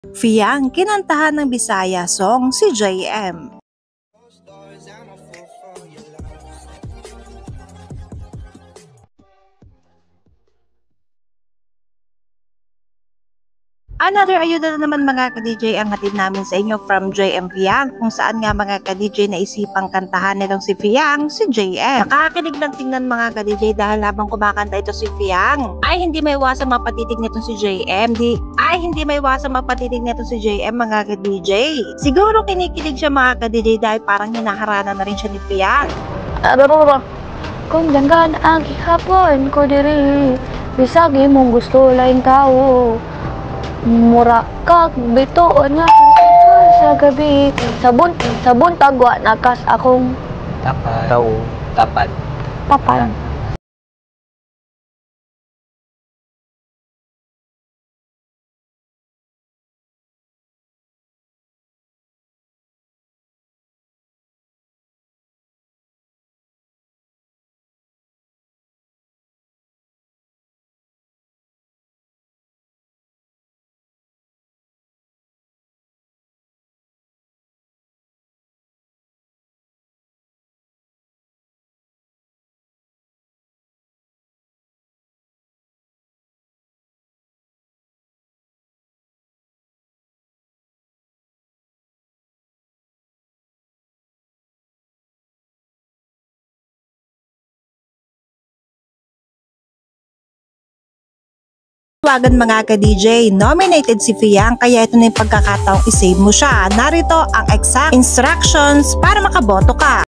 Fiang kinantahan ng Bisaya song si JM. Another ayuda na naman mga ka-DJ ang hatid namin sa inyo from JM Fiang, kung saan nga mga ka-DJ naisipang kantahan nitong si Fiang, si JM. Nakakakinig ng tingnan mga ka-DJ dahil habang kumakanta ito si Fiang ay hindi may iwasang mapatitig nito si JM. Hindi may iwasang mapatitig nito si JM mga ka-DJ. Siguro kinikilig siya mga ka-DJ dahil parang hinaharana na rin siya ni Fiang. Ararara, kung danggan ang hapon ko diri, bisagi mong gusto laing tao. Mura kag bituon nga sa gabi, sabon tagwa nakas akong tapat. papan. Tawagan mga ka-DJ, nominated si Fiang kaya ito na yung pagkakataong isave mo siya. Narito ang exact instructions para makaboto ka.